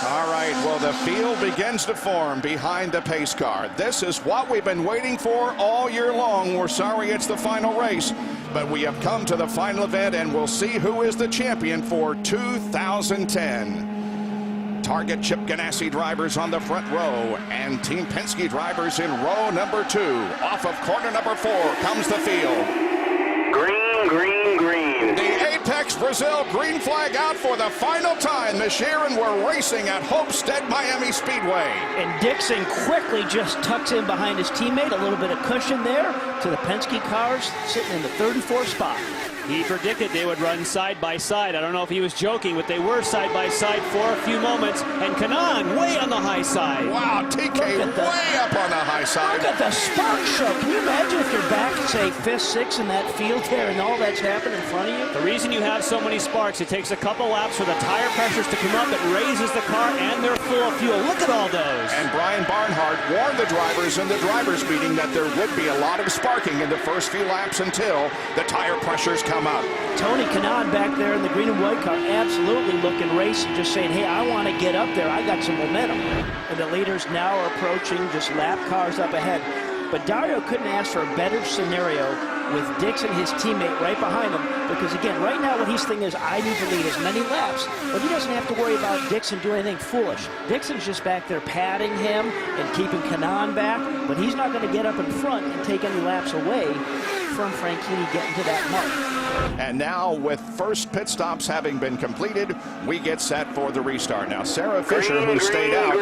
All right, well, the field begins to form behind the pace car. This is what we've been waiting for all year long. We're sorry it's the final race, but we have come to the final event, and we'll see who is the champion for 2010. Target Chip Ganassi drivers on the front row, and Team Penske drivers in row number 2. Off of corner number 4 comes the field. Green, green, green. The Apex Brazil green flag out for the final time this year, and we're racing at Homestead Miami Speedway. And Dixon quickly just tucks in behind his teammate, a little bit of cushion there to the Penske cars sitting in the 3rd and 4th spot. He predicted they would run side by side. I don't know if he was joking, but they were side by side for a few moments. And Kanaan way on the high side. Wow, TK way up on the high side. Look at the spark show. Can you imagine if you're back, say, 5th, 6th in that field there and all that's happening in front of you? The reason you have so many sparks, it takes a couple laps for the tire pressures to come up. It raises the car, and they're full of fuel. Look at all those. And Brian Barnhart warned the drivers in the drivers' meeting that there would be a lot of sparking in the first few laps until the tire pressures come up. Tony Kanaan back there in the green and white car, absolutely looking racing, just saying, hey, I want to get up there. I got some momentum. And the leaders now are approaching, just lap cars up ahead. But Dario couldn't ask for a better scenario with Dixon, his teammate, right behind him. Because, again, right now what he's thinking is, I need to lead as many laps. But he doesn't have to worry about Dixon doing anything foolish. Dixon's just back there patting him and keeping Kanaan back. But he's not going to get up in front and take any laps away from Franchitti getting to that mark. And now, with first pit stops having been completed, we get set for the restart. Now, Sarah Fisher, who stayed out,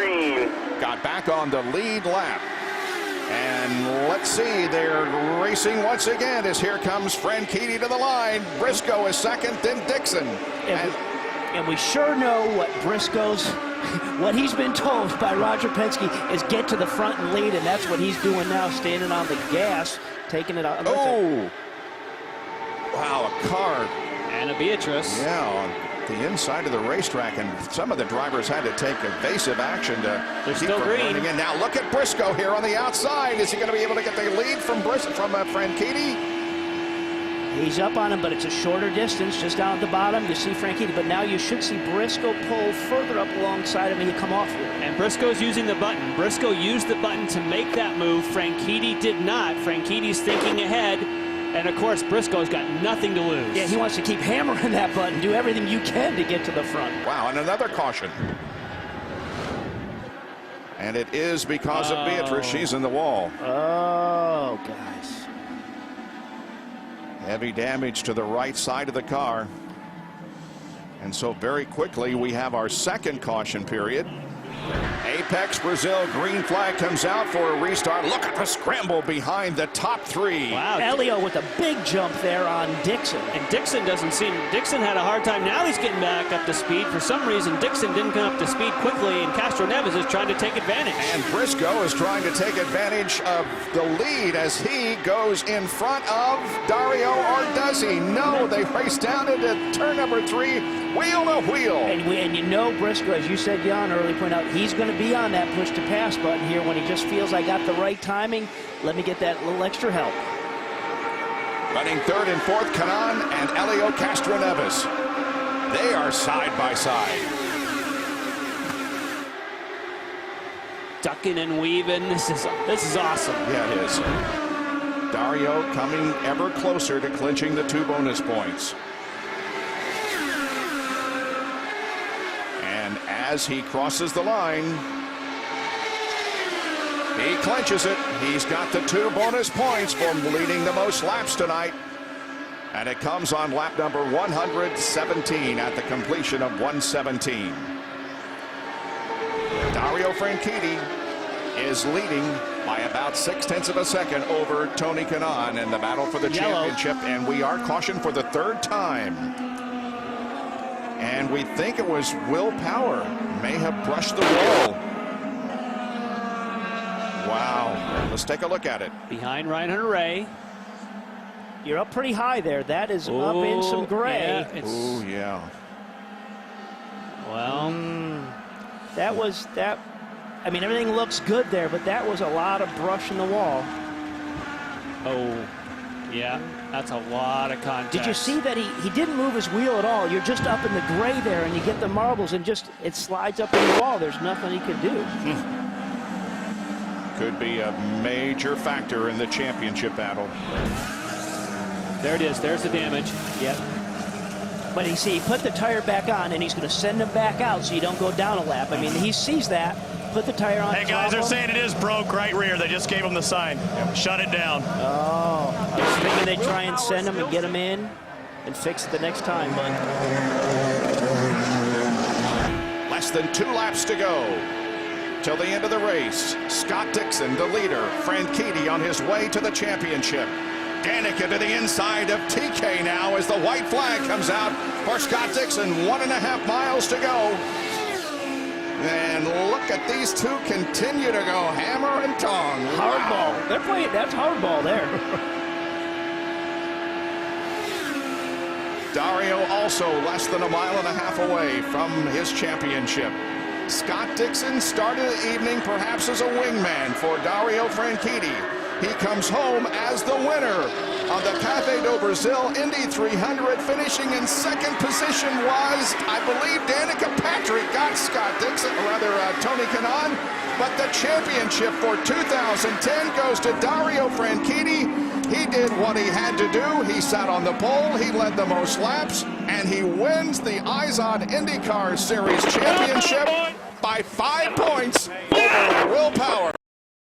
got back on the lead lap. And let's see, they're racing once again as here comes Franchitti to the line. Briscoe is second, then Dixon. And we sure know what Briscoe's, what he's been told by Roger Penske is get to the front and lead, and that's what he's doing now, standing on the gas, taking it out. Oh! Wow, a car. Anna Beatrice. Yeah, on the inside of the racetrack, and some of the drivers had to take evasive action to keep from running in. Now look at Briscoe here on the outside. Is he going to be able to get the lead from Franchitti? He's up on him, but it's a shorter distance, just down at the bottom. You see Franchitti, but now you should see Briscoe pull further up alongside him and you come off here. And Briscoe's using the button. Briscoe used the button to make that move. Franchitti did not. Franchitti's thinking ahead. And, of course, Briscoe's got nothing to lose. Yeah, he wants to keep hammering that button, do everything you can to get to the front. Wow, and another caution. And it is because of Beatrice. She's in the wall. Oh, guys. Heavy damage to the right side of the car. And so very quickly we have our second caution period. Apex Brazil green flag comes out for a restart. Look at the scramble behind the top 3. Wow, Elio with a big jump there on Dixon. And Dixon Dixon had a hard time. Now he's getting back up to speed. For some reason, Dixon didn't come up to speed quickly, and Castro Neves is trying to take advantage. And Briscoe is trying to take advantage of the lead as he goes in front of Dario, or does he? No, they race down into turn number 3, wheel to wheel. And you know Briscoe, as you said, Jan, earlier point out, he's going to be on that push to pass button here when he just feels I got the right timing. Let me get that little extra help. Running 3rd and 4th, Kanaan and Elio Castro Neves. They are side by side. Ducking and weaving. This is awesome. Yeah, it is. Dario coming ever closer to clinching the 2 bonus points. And as he crosses the line, he clinches it. He's got the 2 bonus points for leading the most laps tonight. And it comes on lap number 117 at the completion of 117. Dario Franchitti is leading by about 0.6 of a second over Tony Kanaan in the battle for the championship. And we are cautioned for the 3rd time. And we think it was Will Power may have brushed the wall. Wow. Let's take a look at it. Behind Ryan Hunter-Reay. You're up pretty high there. That is up in some gray. Yeah, oh, yeah. Well, that was that. I mean, everything looks good there, but that was a lot of brush in the wall. oh, Yeah, that's a lot of contact. Did you see that he didn't move his wheel at all? You're just up in the gray there, and you get the marbles, and just it slides up in the wall. There's nothing he could do. Could be a major factor in the championship battle. There it is. There's the damage. Yep. But you see, he put the tire back on, and he's going to send him back out so you don't go down a lap. I mean, he sees that. Put the tire on. Hey, guys, they're saying it is broke right rear. They just gave him the sign. Shut it down. Oh, I was thinking they'd try and send him and get him in and fix it the next time, but Less than 2 laps to go till the end of the race. Scott Dixon, the leader. Franchitti on his way to the championship. Danica to the inside of TK now as the white flag comes out for Scott Dixon. 1.5 miles to go. And look at these two continue to go hammer and tong. hardball. They're playing. That's hardball there. Dario also less than 1.5 miles away from his championship. Scott Dixon started the evening perhaps as a wingman for Dario Franchitti. He comes home as the winner of the Café do Brasil Indy 300. Finishing in second position was, I believe, Danica Patrick got Scott Dixon, or rather Tony Kanaan. But the championship for 2010 goes to Dario Franchitti. He did what he had to do. He sat on the pole, he led the most laps, and he wins the Izod IndyCar Series championship by 5 points over Will Power.